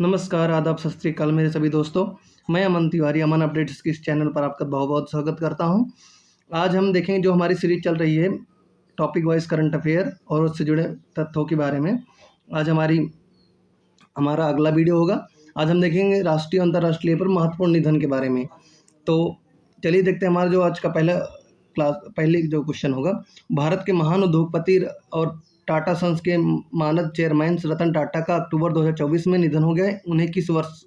नमस्कार, आदाब, सत श्री अकाल मेरे सभी दोस्तों। मैं अमन तिवारी अमन अपडेट्स के इस चैनल पर आपका बहुत-बहुत स्वागत करता हूं। आज हम देखेंगे जो हमारी सीरीज़ चल रही है टॉपिक वाइज़ करंट अफेयर और उससे जुड़े तथ्यों के बारे में। आज हमारा अगला वीडियो होगा। आज हम देखेंगे राष्ट्रीय और अंतर्राष्ट्रीय पर महत्वपूर्ण निधन के बारे में। तो चलिए देखते हैं हमारा जो आज का पहले जो क्वेश्चन होगा। भारत के महान उद्योगपति और टाटा सन्स के मानद चेयरमैन रतन टाटा का अक्टूबर 2024 में निधन हो गया। उन्हें किस वर्ष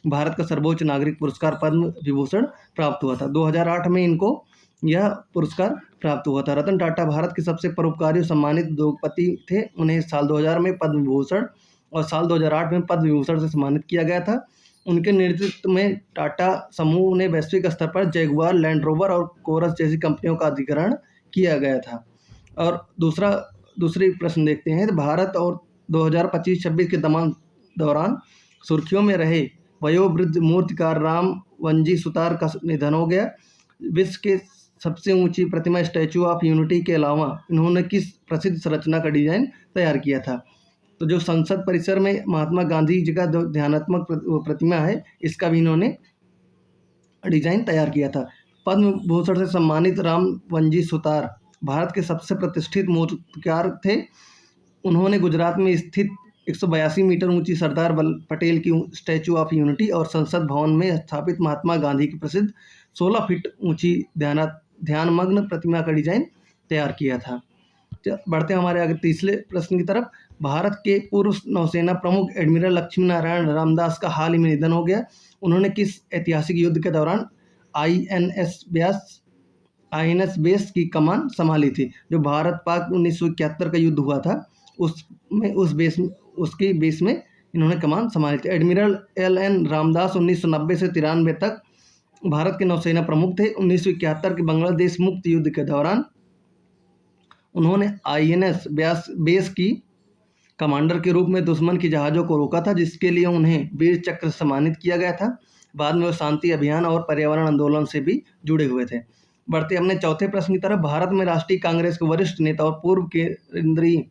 भारत का सर्वोच्च नागरिक पुरस्कार पद्म विभूषण प्राप्त हुआ था? 2008 में इनको यह पुरस्कार प्राप्त हुआ था। रतन टाटा भारत के सबसे परोपकारी और सम्मानित उद्योगपति थे। उन्हें साल 2000 में पद्म विभूषण और साल 2008 में पद्म विभूषण से सम्मानित किया गया था। उनके नेतृत्व में टाटा समूह ने वैश्विक स्तर पर जैगुआर, लैंड रोवर और कोरस जैसी कंपनियों का अधिग्रहण किया गया था। और दूसरी प्रश्न देखते हैं। भारत और 2025-26 के दौरान सुर्खियों में रहे वयोवृद्ध मूर्तिकार राम वनजी सुतार का निधन हो गया। विश्व के सबसे ऊंची प्रतिमा स्टैचू ऑफ यूनिटी के अलावा इन्होंने किस प्रसिद्ध संरचना का डिजाइन तैयार किया था? तो जो संसद परिसर में महात्मा गांधी जी का ध्यानात्मक प्रतिमा है, इसका भी इन्होंने डिजाइन तैयार किया था। पद्म भूषण से सम्मानित राम वनजी सुतार भारत के सबसे प्रतिष्ठित मूर्तिकार थे। उन्होंने गुजरात में स्थित 182 मीटर ऊंची सरदार वल्लभ पटेल की स्टैचू ऑफ यूनिटी और संसद भवन में स्थापित महात्मा गांधी की प्रसिद्ध 16 फीट ऊंची ध्यानमग्न प्रतिमा का डिजाइन तैयार किया था। बढ़ते हैं हमारे आगे तीसरे प्रश्न की तरफ। भारत के पूर्व नौसेना प्रमुख एडमिरल लक्ष्मी नारायण रामदास का हाल ही में निधन हो गया। उन्होंने किस ऐतिहासिक युद्ध के दौरान आईएनएस बेस की कमान संभाली थी? जो भारत पाक 1971 का युद्ध हुआ था, उसकी बेस में इन्होंने कमान संभाली थी। Admiral LN. रामदास 1990 से 93 तक भारत के नौसेना प्रमुख थे। 1971 के बांग्लादेश मुक्त युद्ध के दौरान उन्होंने आईएनएस बेस की कमांडर के रूप में दुश्मन की जहाज़ों को रोका था, जिसके लिए उन्हें वीर चक्र से सम्मानित किया गया था। बाद में वो शांति अभियान और पर्यावरण आंदोलन से भी जुड़े हुए थे। बढ़ते अपने चौथे प्रश्न की तरफ। भारत में राष्ट्रीय कांग्रेस के वरिष्ठ नेता और पूर्व केंद्रीय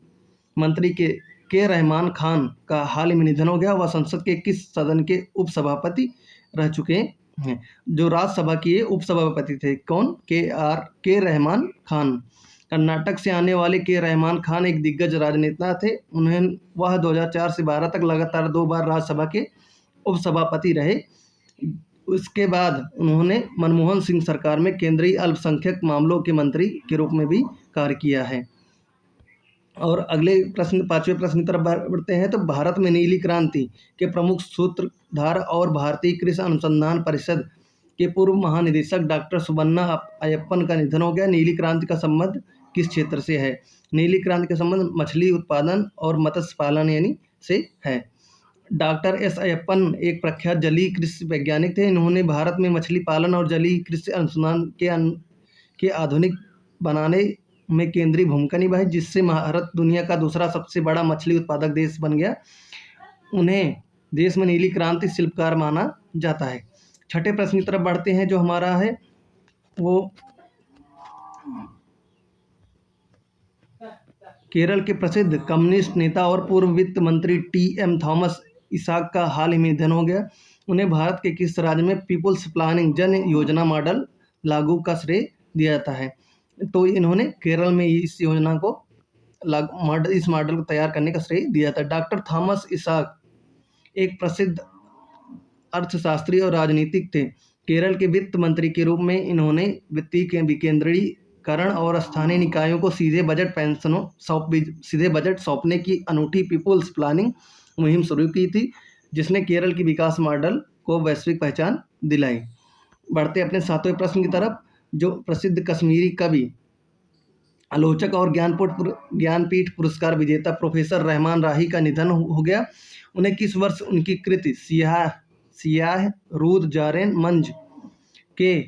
मंत्री के रहमान खान का हाल ही में निधन हो गया। वह संसद के किस सदन के उपसभापति रह चुके हैं? जो राज्यसभा के उपसभापति थे। कौन? के रहमान खान। कर्नाटक से आने वाले के रहमान खान एक दिग्गज राजनेता थे। वह 2004 से 2012 तक लगातार 2 बार राज्यसभा के उपसभापति रहे। उसके बाद उन्होंने मनमोहन सिंह सरकार में केंद्रीय अल्पसंख्यक मामलों के मंत्री के रूप में भी कार्य किया है। और अगले प्रश्न, पांचवें प्रश्न की तरफ बढ़ते हैं। तो भारत में नीली क्रांति के प्रमुख सूत्रधार और भारतीय कृषि अनुसंधान परिषद के पूर्व महानिदेशक डॉक्टर सुबन्ना अयप्पन का निधन हो गया। नीली क्रांति का संबंध किस क्षेत्र से है? नीली क्रांति का संबंध मछली उत्पादन और मत्स्य पालन यानी से है। डॉक्टर एस अयप्पन एक प्रख्यात जलीय कृषि वैज्ञानिक थे। इन्होंने भारत में मछली पालन और जलीय कृषि अनुसंधान के आधुनिक बनाने में केंद्रीय भूमिका निभाई, जिससे भारत दुनिया का दूसरा सबसे बड़ा मछली उत्पादक देश बन गया। उन्हें देश में नीली क्रांति शिल्पकार माना जाता है। छठे प्रश्न की तरफ बढ़ते हैं। जो हमारा है वो केरल के प्रसिद्ध कम्युनिस्ट नेता और पूर्व वित्त मंत्री टी.एम. थॉमस इसाक का हाल ही में निधन हो गया। उन्हें भारत के किस राज्य में पीपुल्स प्लानिंग जन योजना मॉडल लागू का श्रेय दिया जाता है? तो इन्होंने केरल में इस योजना को इस मॉडल को तैयार करने का श्रेय दिया था। डॉक्टर थॉमस इसाक एक प्रसिद्ध अर्थशास्त्री और राजनीतिक थे। केरल के वित्त मंत्री के रूप में इन्होंने वित्तीय विकेंद्रीकरण और स्थानीय निकायों को सीधे बजट सौंपने की अनूठी पीपुल्स प्लानिंग मुहिम शुरू की थी, जिसने केरल की विकास मॉडल को वैश्विक पहचान दिलाई। बढ़ते अपने सातवें प्रश्न की तरफ। जो प्रसिद्ध कश्मीरी कवि, आलोचक और ज्ञानपीठ पुरस्कार विजेता प्रोफेसर रहमान राही का निधन हो गया। उन्हें किस वर्ष उनकी कृति सियाह रूद जारेन मंज के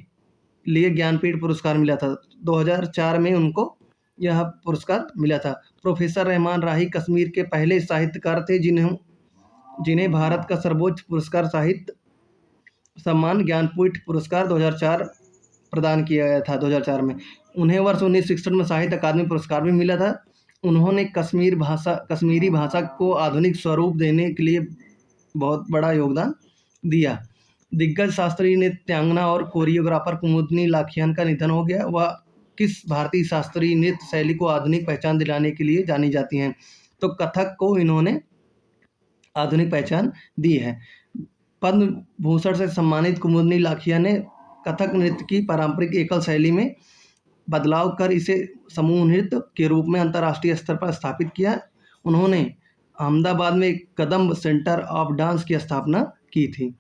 लिए ज्ञानपीठ पुरस्कार मिला था? 2004 में उनको यह पुरस्कार मिला था। प्रोफेसर रहमान राही कश्मीर के पहले साहित्यकार थे जिन्हें भारत का सर्वोच्च पुरस्कार साहित्य सम्मान ज्ञानपीठ पुरस्कार 2004 प्रदान किया गया था। 2004 में उन्हें वर्ष 1961 में साहित्य अकादमी पुरस्कार भी मिला था। उन्होंने कश्मीरी भाषा को आधुनिक स्वरूप देने के लिए बहुत बड़ा योगदान दिया। दिग्गज शास्त्रीय नृत्यांगना और कोरियोग्राफर कुमुदनी लाखियान का निधन हो गया। वह किस भारतीय शास्त्रीय नृत्य शैली को आधुनिक पहचान दिलाने के लिए जानी जाती हैं? तो कथक को इन्होंने आधुनिक पहचान दी है। पद्म भूषण से सम्मानित कुमुदनी लाखिया ने कथक नृत्य की पारंपरिक एकल शैली में बदलाव कर इसे समूह नृत्य के रूप में अंतर्राष्ट्रीय स्तर पर स्थापित किया। उन्होंने अहमदाबाद में एक कदम्ब सेंटर ऑफ डांस की स्थापना की थी।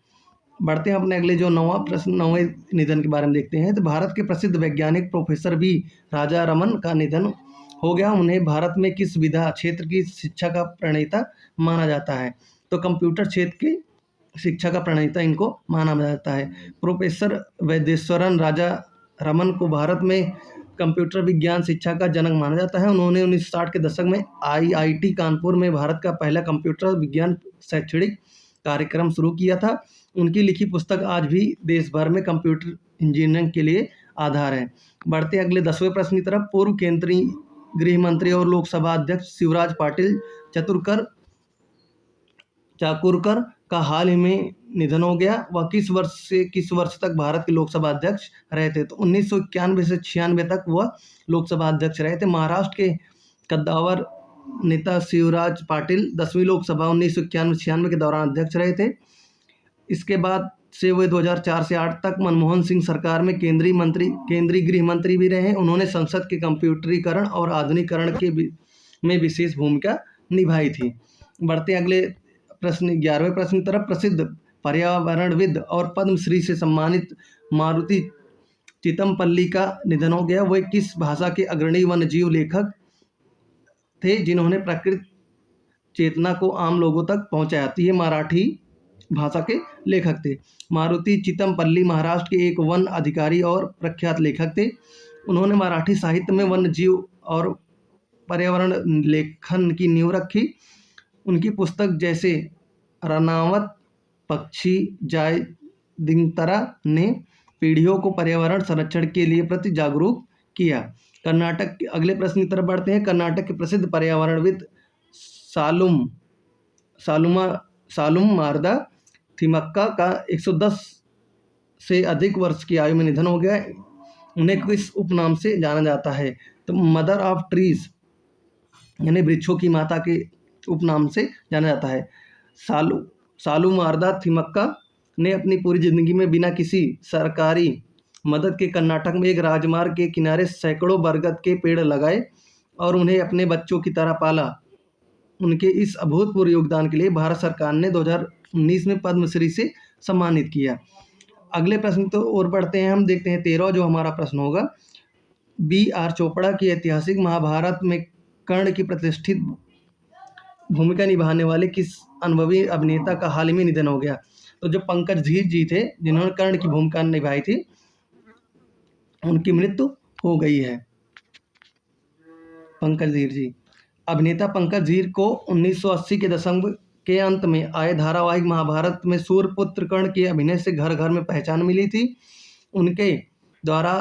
बढ़ते हैं अपने अगले जो नौवां प्रश्न, नौवें निधन के बारे में देखते हैं। तो भारत के प्रसिद्ध वैज्ञानिक प्रोफेसर बी राजा रमन का निधन हो गया। उन्हें भारत में किस विधा क्षेत्र की शिक्षा का प्रणेता माना जाता है? तो कंप्यूटर क्षेत्र की शिक्षा का प्रणेता इनको माना जाता है। प्रोफेसर वैदेश्वरन राजा रमन को भारत में कंप्यूटर विज्ञान शिक्षा का जनक माना जाता है। उन्होंने 1960 के दशक में आईआईटी कानपुर में भारत का पहला कंप्यूटर विज्ञान शैक्षणिक कार्यक्रम शुरू किया था। उनकी लिखी पुस्तक आज भी देश भर में कंप्यूटर इंजीनियरिंग के लिए आधार है। बढ़ते अगले 10वें प्रश्न की तरफ। पूर्व केंद्रीय गृह मंत्री और लोकसभा अध्यक्ष शिवराज पाटिल चाकुरकर का हाल ही में निधन हो गया। वह किस वर्ष से किस वर्ष तक भारत के लोकसभा अध्यक्ष रहे थे? तो 1991 से 96 तक वह लोकसभा अध्यक्ष रहे थे। महाराष्ट्र के कद्दावर नेता शिवराज पाटिल 10वीं लोकसभा 1991-96 के दौरान अध्यक्ष रहे थे। इसके बाद से वे 2004 से 8 तक मनमोहन सिंह सरकार में केंद्रीय गृह मंत्री भी रहे। उन्होंने संसद के कंप्यूटरीकरण और आधुनिकीकरण में विशेष भूमिका निभाई थी। बढ़ते अगले प्रश्न 11वें प्रश्न की तरफ। प्रसिद्ध पर्यावरणविद और पद्मश्री से सम्मानित मारुति चितमपल्ली का निधन हो गया। वे किस भाषा के अग्रणी वन्यजीव लेखक थे जिन्होंने प्रकृति चेतना को आम लोगों तक पहुंचाया? तो ये मराठी भाषा के लेखक थे। मारुति चितमपल्ली महाराष्ट्र के एक वन अधिकारी और प्रख्यात लेखक थे। उन्होंने मराठी साहित्य में वन्यजीव और पर्यावरण लेखन की नींव रखी। उनकी पुस्तक जैसे रनावत पक्षी जाय दिनतरा ने पीढ़ियों को पर्यावरण संरक्षण के लिए प्रति जागरूक किया। कर्नाटक के अगले प्रश्न की तरफ बढ़ते हैं। कर्नाटक के प्रसिद्ध पर्यावरणविद सालुम मारदा थिमक्का का 110 से अधिक वर्ष की आयु में निधन हो गया। उन्हें किस उपनाम से जाना जाता है? तो मदर ऑफ ट्रीज यानी वृक्षों की माता के उपनाम से जाना जाता है। सालू मारदा थिमक्का ने अपनी पूरी जिंदगी में बिना किसी सरकारी मदद के कर्नाटक में एक राजमार्ग के किनारे सैकड़ों बरगद के पेड़ लगाए और उन्हें अपने बच्चों की तरह पाला। उनके इस अभूतपूर्व योगदान के लिए भारत सरकार ने 2019 में पद्मश्री से सम्मानित किया। अगले प्रश्न तो और बढ़ते हैं, हम देखते हैं 13 जो हमारा प्रश्न होगा। B.R. चोपड़ा की ऐतिहासिक महाभारत में कर्ण की प्रतिष्ठित भूमिका निभाने वाले किस अनुभवी अभिनेता का हाल ही में निधन हो गया? तो जो पंकज धीर जी थे जिन्होंने कर्ण की भूमिका निभाई थी, उनकी मृत्यु हो गई है। पंकज धीर जी, अभिनेता पंकज धीर को 1980 के दशक के अंत में आए धारावाहिक महाभारत में सूर्यपुत्र कर्ण के अभिनय से घर घर में पहचान मिली थी। उनके द्वारा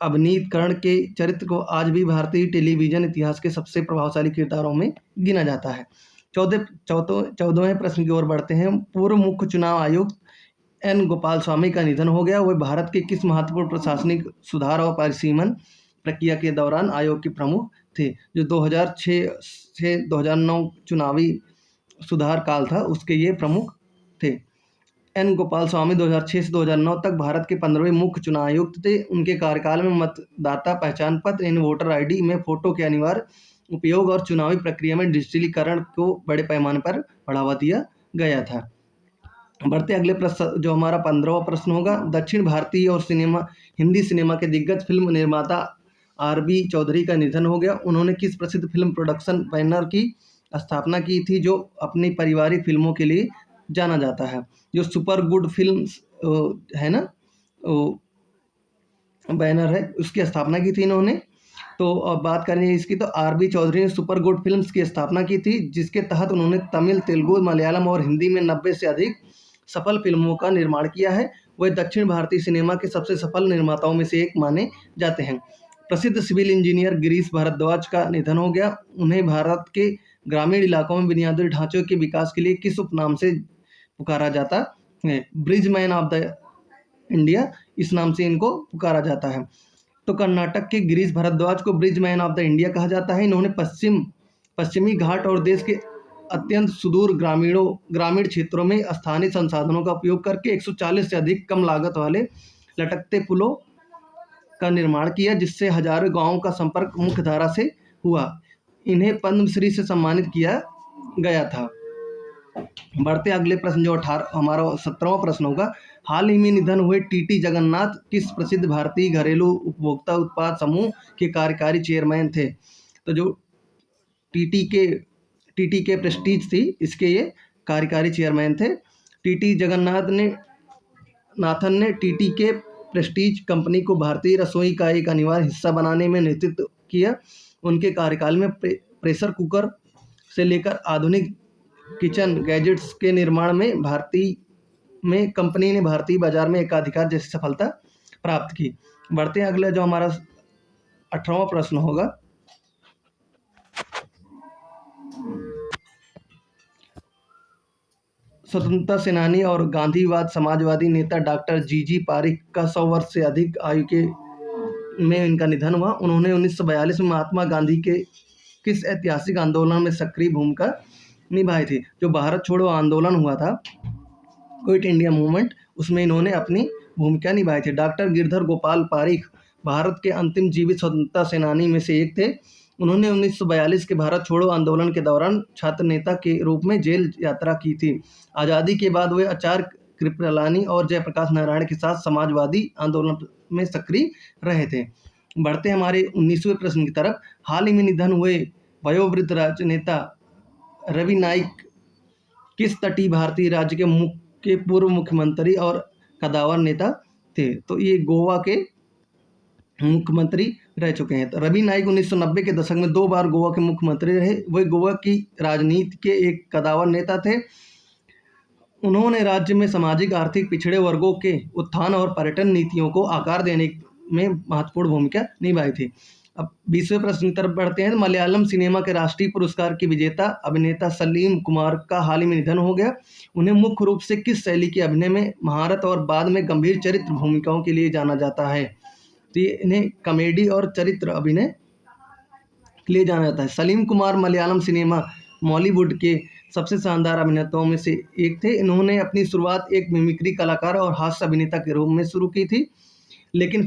अभिनीत कर्ण के चरित्र को आज भी भारतीय टेलीविजन इतिहास के सबसे प्रभावशाली किरदारों में गिना जाता है। 14वें प्रश्न की ओर बढ़ते हैं। पूर्व मुख्य चुनाव आयुक्त एन गोपाल स्वामी का निधन हो गया। वे भारत के किस महत्वपूर्ण प्रशासनिक सुधार और परिसीमन प्रक्रिया के दौरान आयोग के प्रमुख थे? जो 2006 से 2009 चुनावी सुधार काल था, उसके ये प्रमुख थे। एन गोपाल स्वामी 2006 से 2009 तक भारत के 15वें मुख्य चुनाव आयुक्त थे। उनके कार्यकाल में मतदाता पहचान पत्र यानी वोटर आईडी में फोटो के अनिवार्य उपयोग और चुनावी प्रक्रिया में डिजिटलीकरण को बड़े पैमाने पर बढ़ावा दिया गया था। बढ़ते अगले प्रश्न जो हमारा 15वां प्रश्न होगा। दक्षिण भारतीय और हिंदी सिनेमा के दिग्गज फिल्म निर्माता आर.बी. चौधरी का निधन हो गया। उन्होंने किस प्रसिद्ध फिल्म प्रोडक्शन बैनर की स्थापना की थी जो अपनी पारिवारिक फिल्मों के लिए जाना जाता है? जो सुपर गुड फिल्म्स है ना, बैनर है, उसकी स्थापना की थी इन्होंने। तो अब बात करें इसकी, तो आर.बी. चौधरी ने सुपर गुड फिल्म्स की स्थापना की थी, जिसके तहत उन्होंने तमिल, तेलुगु, मलयालम और हिंदी में 90 से अधिक सफल फिल्मों का निर्माण किया है। वे दक्षिण भारतीय सिनेमा के सबसे सफल निर्माताओं में से एक माने जाते हैं। प्रसिद्ध सिविल इंजीनियर गिरीश भारद्वाज का निधन हो गया। उन्हें भारत के ग्रामीण इलाकों में बुनियादी ढांचों के विकास के लिए किस उपनाम से पुकारा जाता है। Bridge man of the India इस नाम से इनको पुकारा जाता है। तो कर्नाटक के गिरीश भारद्वाज को bridge man of the India कहा जाता है। इन्होंने पश्चिमी घाट और देश के अत्यंत सुदूर ग्रामीण क्षेत्रों में स्थानीय संसाधनों का उपयोग करके 140 से अधिक कम लागत वाले लटकते पुलों का निर्माण किया, जिससे हजारों गांवों का संपर्क मुख्य धारा से हुआ। इन्हें पद्मश्री से सम्मानित किया गया था। बढ़ते अगले प्रश्न जो हमारा 17वां प्रश्न होगा। हाल ही में निधन हुए टीटी जगन्नाथ किस प्रसिद्ध भारतीय घरेलू उपभोक्ता उत्पाद समूह के कार्यकारी चेयरमैन थे? तो जो टीटी के प्रेस्टीज थी, इसके ये कार्यकारी चेयरमैन थे। टीटी जगन्नाथ नाथन ने टीटी के प्रेस्टीज कंपनी को भारतीय रसोई का एक अनिवार्य हिस्सा बनाने में नेतृत्व किया। उनके कार्यकाल में प्रेशर कुकर से लेकर आधुनिक किचन गैजेट्स के निर्माण में कंपनी ने भारतीय बाजार में एकाधिकार जैसी सफलता प्राप्त की। बढ़ते हैं अगला जो हमारा 18वां प्रश्न होगा। स्वतंत्रता सेनानी और गांधीवाद समाजवादी नेता डॉक्टर जीजी पारिक का 100 वर्ष से अधिक आयु में इनका निधन हुआ। उन्होंने 1942 में महात्मा गांधी के किस ऐतिहासिक आंदोलन में सक्रिय भूमिका निभाई थी? जो भारत छोड़ो आंदोलन हुआ था, क्विट इंडिया मूवमेंट, उसमें इन्होंने अपनी भूमिका निभाई थी। डॉक्टर गिरधर गोपाल पारिक भारत के अंतिम जीवित स्वतंत्रता सेनानी में से एक थे। उन्होंने 1942 के भारत छोड़ो आंदोलन के दौरान छात्र नेता के रूप में जेल यात्रा की थी। आज़ादी के बाद वे आचार्य कृपलानी और जयप्रकाश नारायण के साथ समाजवादी आंदोलन में सक्रिय रहे थे। बढ़ते हमारे 19वें प्रश्न की तरफ। हाल ही में निधन हुए वयोवृद्ध राजनेता रवि नाइक किस तटीय भारतीय राज्य के पूर्व मुख्यमंत्री और कदावर नेता थे? तो ये गोवा के मुख्यमंत्री रह चुके हैं। तो रवि नाइक 1990 के दशक में 2 बार गोवा के मुख्यमंत्री रहे। वे गोवा की राजनीति के एक कदावर नेता थे। उन्होंने राज्य में सामाजिक आर्थिक पिछड़े वर्गों के उत्थान और पर्यटन नीतियों को आकार देने में महत्वपूर्ण भूमिका निभाई थी। अब 20वें प्रश्न की तरफ बढ़ते हैं। मलयालम सिनेमा के राष्ट्रीय पुरस्कार के विजेता अभिनेता सलीम कुमार का हाल ही में निधन हो गया। उन्हें मुख्य रूप से किस शैली के अभिनय में महारत और बाद में गंभीर चरित्र भूमिकाओं के लिए जाना जाता है? तो इन्हें कॉमेडी और चरित्र अभिनय के लिए जाना जाता है। सलीम कुमार मलयालम सिनेमा बॉलीवुड के सबसे शानदार अभिनेताओं में से एक थे। इन्होंने अपनी शुरुआत एक मिमिक्री कलाकार और हास्य अभिनेता के रूप में शुरू की थी, लेकिन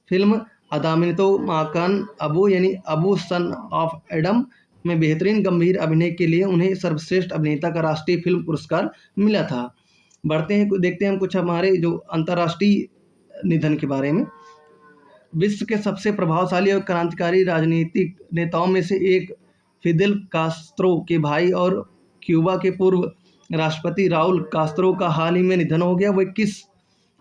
फिल्म अदामिनतो माकान अबू यानी अबू सन ऑफ एडम में बेहतरीन गंभीर अभिनय के लिए उन्हें सर्वश्रेष्ठ अभिनेता का राष्ट्रीय फिल्म पुरस्कार मिला था। बढ़ते हैं, देखते हैं हम कुछ हमारे जो अंतर्राष्ट्रीय निधन के बारे में। विश्व के सबसे प्रभावशाली और क्रांतिकारी राजनीतिक नेताओं में से एक फिदेल कास्त्रो के भाई और क्यूबा के पूर्व राष्ट्रपति राउल कास्त्रो का हाल ही में निधन हो गया। वे किस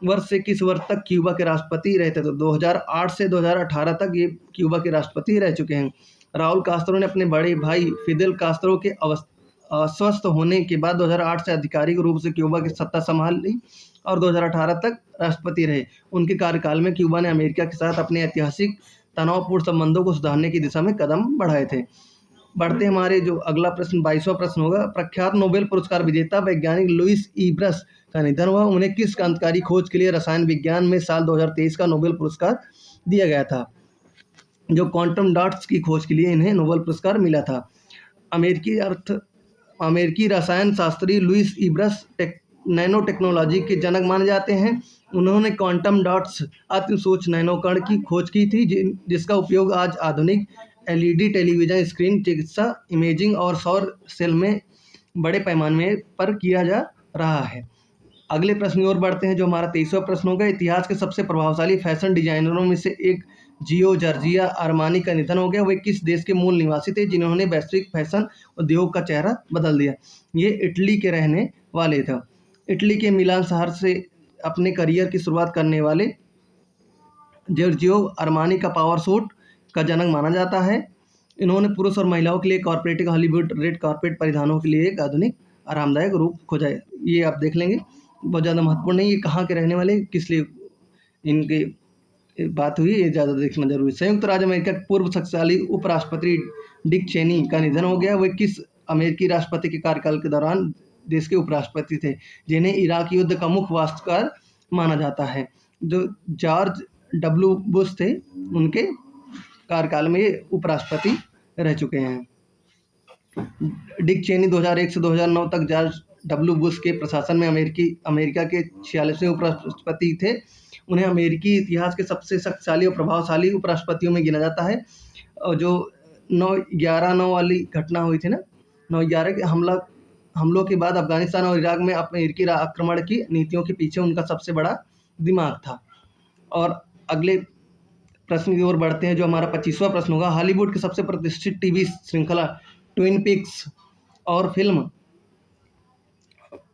वर्ष से किस वर्ष तक क्यूबा के राष्ट्रपति रहते थे? 2008 से 2018 तक ये क्यूबा के राष्ट्रपति रह चुके हैं। राउल कास्त्रो ने अपने बड़े भाई फिदेल कास्त्रो के अस्वस्थ होने के बाद 2008 से आधिकारिक रूप से क्यूबा की सत्ता संभाली और 2018 तक राष्ट्रपति रहे। उनके कार्यकाल में क्यूबा ने अमेरिका के साथ अपने ऐतिहासिक तनावपूर्ण संबंधों को सुधारने की दिशा में कदम बढ़ाए थे। बढ़ते हमारे जो अगला प्रश्न 22वां प्रश्न होगा। प्रख्यात नोबेल पुरस्कार विजेता वैज्ञानिक लुईस ई ब्रश का निधन हुआ। उन्हें किस क्रांतिकारी खोज के लिए रसायन विज्ञान में साल 2023 का नोबेल पुरस्कार दिया गया था? जो क्वांटम डॉट्स की खोज के लिए इन्हें नोबेल पुरस्कार मिला था। अमेरिकी रसायन शास्त्री लुईस ई ब्रश नैनो टेक्नोलॉजी के जनक माने जाते हैं। उन्होंने क्वांटम डॉट्स अतिसूक्ष्म नैनोकण की खोज की थी, जिसका उपयोग आज आधुनिक एलईडी टेलीविजन स्क्रीन, चिकित्सा इमेजिंग और सौर सेल में बड़े पैमाने पर किया जा रहा है। अगले प्रश्न की ओर बढ़ते हैं, जो हमारा 23वां प्रश्न होगा। इतिहास के सबसे प्रभावशाली फैशन डिजाइनरों में से एक जियो जॉर्जिया अरमानी का निधन हो गया। वे किस देश के मूल निवासी थे जिन्होंने वैश्विक फैशन उद्योग का चेहरा बदल दिया? ये इटली के रहने वाले थे। इटली के मिलान शहर से अपने करियर की शुरुआत करने वाले जॉर्जियो अरमानी का पावर सूट का जनक माना जाता है। इन्होंने पुरुष और महिलाओं के लिए कॉर्पोरेट हॉलीवुड रेड कार्पेट परिधानों के लिए एक आधुनिक आरामदायक रूप खोजा है। ये आप देख लेंगे, बहुत ज़्यादा महत्वपूर्ण नहीं। ये कहाँ के रहने वाले, किस लिए इनकी बात हुई, ये ज़्यादा देखना जरूरी। संयुक्त राज्य अमेरिका के पूर्व शक्तिशाली उपराष्ट्रपति डिक चेनी का निधन हो गया। वे किस अमेरिकी राष्ट्रपति के कार्यकाल के दौरान देश के उपराष्ट्रपति थे, जिन्हें इराक युद्ध का मुख्य वास्तुकार माना जाता है। जो जॉर्ज डब्ल्यू बुश थे, उनके कार्यकाल में ये उपराष्ट्रपति रह चुके हैं। डिक चेनी 2001 से 2009 तक जॉर्ज डब्ल्यू बुश के प्रशासन में अमेरिका के 46वें उपराष्ट्रपति थे। उन्हें अमेरिकी इतिहास के सबसे शक्तिशाली और प्रभावशाली उपराष्ट्रपतियों में गिना जाता है। और जो 9/11 वाली घटना हुई थी ना, 9/11 के हमलों के बाद अफगानिस्तान और इराक में अमेरिकी आक्रमण की नीतियों के पीछे उनका सबसे बड़ा दिमाग था। और अगले प्रश्न की ओर बढ़ते हैं, जो हमारा 25वां प्रश्न होगा। हॉलीवुड की सबसे प्रतिष्ठित टीवी श्रृंखला ट्विन पीक्स और फिल्म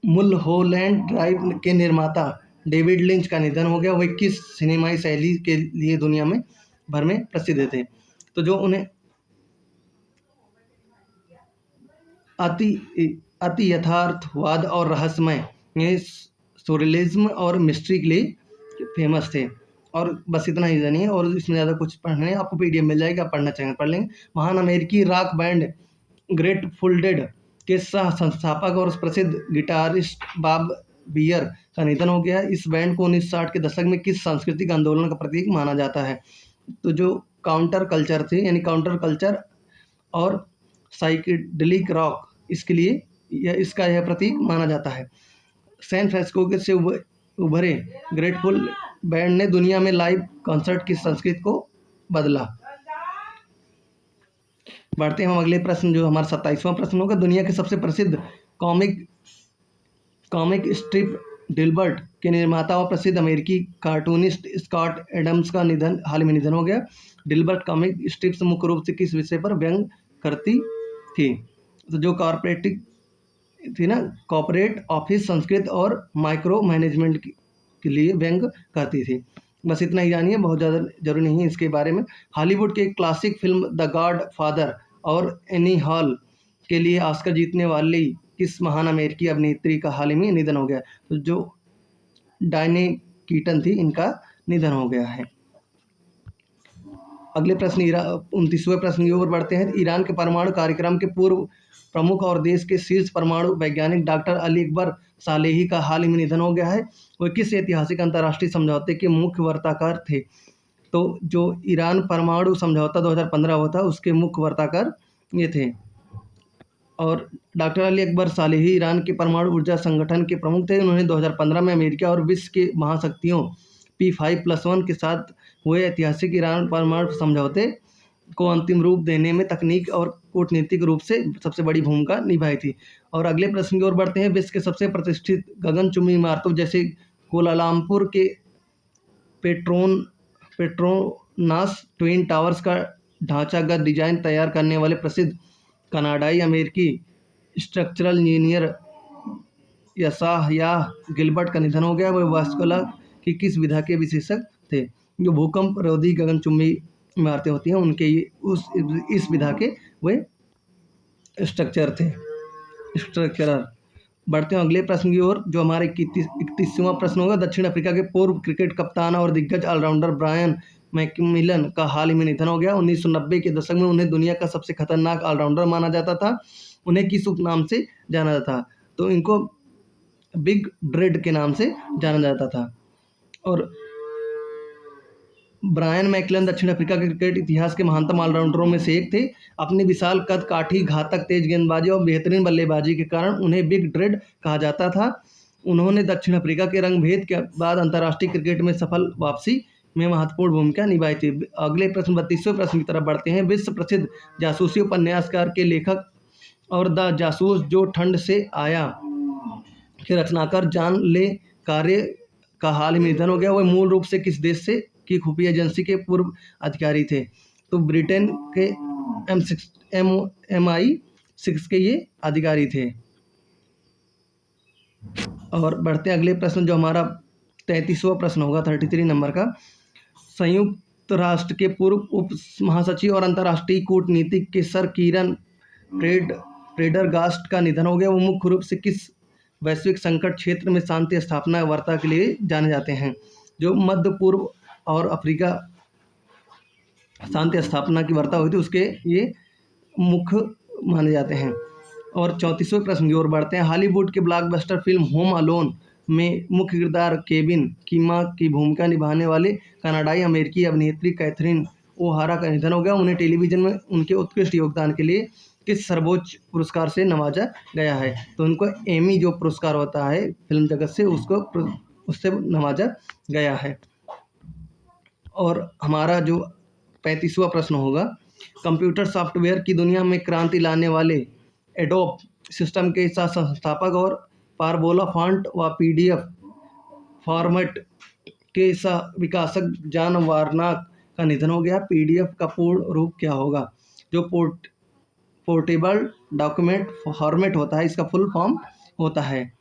मुल्होलैंड ड्राइव के निर्माता डेविड लिंच का निधन हो गया। वह किस सिनेमाई शैली के लिए दुनिया में भर में प्रसिद्ध थे? तो जो उन्हें अति यथार्थवाद और रहस्यमय सोरियलिज्म और मिस्ट्री के लिए फेमस थे। और बस इतना ही जानिए, और इसमें ज़्यादा कुछ पढ़ना है, आपको पीडीएफ मिल जाएगी, आप पढ़ना चाहेंगे पढ़ लेंगे। महान अमेरिकी रॉक बैंड ग्रेटफुल डेड के सह संस्थापक और प्रसिद्ध गिटारिस्ट बॉब बियर का निधन हो गया। इस बैंड को 1960 के दशक में किस सांस्कृतिक आंदोलन का प्रतीक माना जाता है? तो जो काउंटर कल्चर थे, यानी काउंटर कल्चर और साइकेडेलिक रॉक, इसके लिए इसका यह प्रतीक माना जाता है। सैन फ्रांसिस्को से उभरे ग्रेटफुल बैंड ने दुनिया में लाइव कॉन्सर्ट की संस्कृति को बदला। बढ़ते हैं हम अगले प्रश्न, जो हमारा 27वां प्रश्न होगा। दुनिया के सबसे प्रसिद्ध कॉमिक स्ट्रिप डिल्बर्ट के निर्माता और प्रसिद्ध अमेरिकी कार्टूनिस्ट स्कॉट एडम्स का हाल ही में निधन हो गया। डिल्बर्ट कॉमिक स्ट्रिप्स मुख्य रूप से किस विषय पर व्यंग करती थी? तो जो कॉर्पोरेट ऑफिस संस्कृत और माइक्रो मैनेजमेंट के लिए व्यंग करती थी। बस इतना ही जानिए, बहुत ज़्यादा जरूरी नहीं है इसके बारे में। हॉलीवुड के classic film the God father और एनी हॉल के लिए ऑस्कर जीतने वाली किस महान अमेरिकी अभिनेत्री का हाल ही में निधन हो गया? तो जो डायने कीटन थी, इनका निधन हो गया है। अगले प्रश्न 29वें प्रश्न की ओर बढ़ते हैं। ईरान के परमाणु कार्यक्रम के पूर्व प्रमुख और देश के शीर्ष परमाणु वैज्ञानिक डॉक्टर अली अकबर सालेही का हाल ही में निधन हो गया है। वह किस ऐतिहासिक अंतर्राष्ट्रीय समझौते के मुख्य वार्ताकार थे? तो जो ईरान परमाणु समझौता 2015 हुआ था, उसके मुख्य वार्ताकार ये थे। और doctor Ali Akbar Salehi Iran के परमाणु ऊर्जा संगठन के प्रमुख थे। उन्होंने 2015 में अमेरिका और विश्व के महाशक्तियों P5+1 के साथ हुए ऐतिहासिक ईरान परमाणु समझौते को अंतिम रूप देने में तकनीक और कूटनीतिक रूप से सबसे बड़ी भूमिका निभाई थी। और अगले प्रश्न की ओर बढ़ते हैं। विश्व के सबसे प्रतिष्ठित गगनचुंबी इमारतों जैसे कोलालमपुर के पेट्रोनास ट्विन टावर्स का ढांचागत डिजाइन तैयार करने वाले प्रसिद्ध कनाडाई अमेरिकी स्ट्रक्चरल इंजीनियर यशायाह गिलबर्ट का निधन हो गया। वह वास्तुकला की किस विधा के विशेषज्ञ थे? जो भूकंप रोधी गगनचुंबी इमारतें होती हैं, उनके इस विधा के वे स्ट्रक्चरर। बढ़ते हैं अगले प्रश्न की ओर, जो हमारे 31वां प्रश्न होगा। दक्षिण अफ्रीका के पूर्व क्रिकेट कप्तान और दिग्गज ऑलराउंडर ब्रायन मैकमिलन का हाल ही में निधन हो गया। 1990 के दशक में उन्हें दुनिया का सबसे खतरनाक ऑलराउंडर माना जाता था। उन्हें किस उपनाम से जाना जाता था? तो इनको बिग ड्रेड के नाम से जाना जाता था। और ब्रायन मैकलन दक्षिण अफ्रीका के क्रिकेट इतिहास के महानतम ऑलराउंडरों में से एक थे। अपनी विशाल कद, काठी, घातक तेज गेंदबाजी और बेहतरीन बल्लेबाजी के कारण उन्हें बिग ड्रेड कहा जाता था। उन्होंने दक्षिण अफ्रीका के रंगभेद के बाद अंतर्राष्ट्रीय क्रिकेट में सफल वापसी में महत्वपूर्ण भूमिका निभाई थी। अगले प्रश्न 32वें प्रश्न की तरफ बढ़ते हैं। विश्व प्रसिद्ध जासूसी उपन्यासकार के लेखक और द जासूस जो ठंड से आया के रचनाकार जॉन ले कार्य का हाल ही में निधन हो गया। वह मूल रूप से किस देश से की खुफिया एजेंसी के पूर्व अधिकारी थे? तो ब्रिटेन के MI6 के ये अधिकारी थे। और बढ़ते अगले प्रश्न, जो हमारा 33वां प्रश्न होगा, 33 नंबर का। संयुक्त राष्ट्र के पूर्व उप महासचिव और अंतर्राष्ट्रीय कूटनीतिक के सर कीरन प्रेडरगास्ट का निधन हो गया। वो मुख्य रूप से किस वैश्विक संकट क्षेत्र में शांति स्थापना वार्ता के लिए जाने जाते हैं? जो मध्य पूर्व और अफ्रीका शांति स्थापना की वार्ता हुई थी, उसके ये मुख्य माने जाते हैं। और 34वें प्रश्न की ओर बढ़ते हैं। हॉलीवुड की ब्लॉकबस्टर फिल्म होम अलोन में मुख्य किरदार केविन की मां की भूमिका निभाने वाली कनाडाई अमेरिकी अभिनेत्री कैथरीन ओहारा का निधन हो गया। उन्हें टेलीविजन में उनके उत्कृष्ट योगदान के लिए किस सर्वोच्च पुरस्कार से नवाजा गया है? तो उनको एमी जो पुरस्कार होता है फिल्म जगत से, उससे नवाजा गया है। और हमारा जो 35वां प्रश्न होगा, कंप्यूटर सॉफ्टवेयर की दुनिया में क्रांति लाने वाले एडोब सिस्टम के संस्थापक और पारबोला फॉन्ट व पीडीएफ फॉर्मेट के विकासक जॉन वार्नॉक का निधन हो गया। पीडीएफ का पूर्ण रूप क्या होगा? जो पोर्टेबल डॉक्यूमेंट फॉर्मेट होता है, इसका फुल फॉर्म होता है।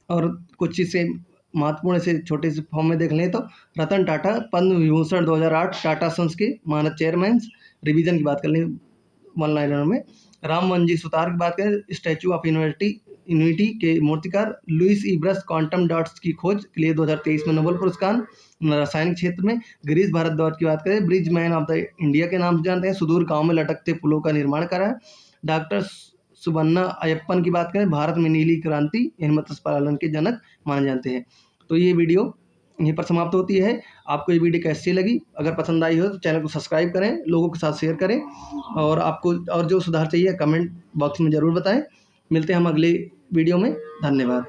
और कुछ इसे महत्वपूर्ण से छोटे से फॉर्म में देख लें तो रतन टाटा पद्म विभूषण 2008 टाटा सन्स के मानद चेयरमैन। रिवीजन की बात कर लें वन लाइनर में, राममोहन जी सुतार की बात करें, स्टैचू ऑफ यूनिटी के मूर्तिकार, लुइस ई ब्रश क्वांटम डॉट्स की खोज के लिए 2023 में नोबेल पुरस्कार रासायनिक क्षेत्र में। गिरीश भारद्वाज की बात करें, bridge man of the India के नाम से जानते हैं, सुदूर गांव में लटकते पुलों का निर्माण करा है। डॉक्टर सुबन्ना अयप्पन की बात करें, भारत में नीली क्रांति यानी मत्स्य पालन के जनक माने जाते हैं। तो ये वीडियो यहीं पर समाप्त होती है। आपको ये वीडियो कैसी लगी? अगर पसंद आई हो तो चैनल को सब्सक्राइब करें, लोगों के साथ शेयर करें, और आपको और जो सुधार चाहिए कमेंट बॉक्स में ज़रूर बताएं। मिलते हैं हम अगले वीडियो में। धन्यवाद।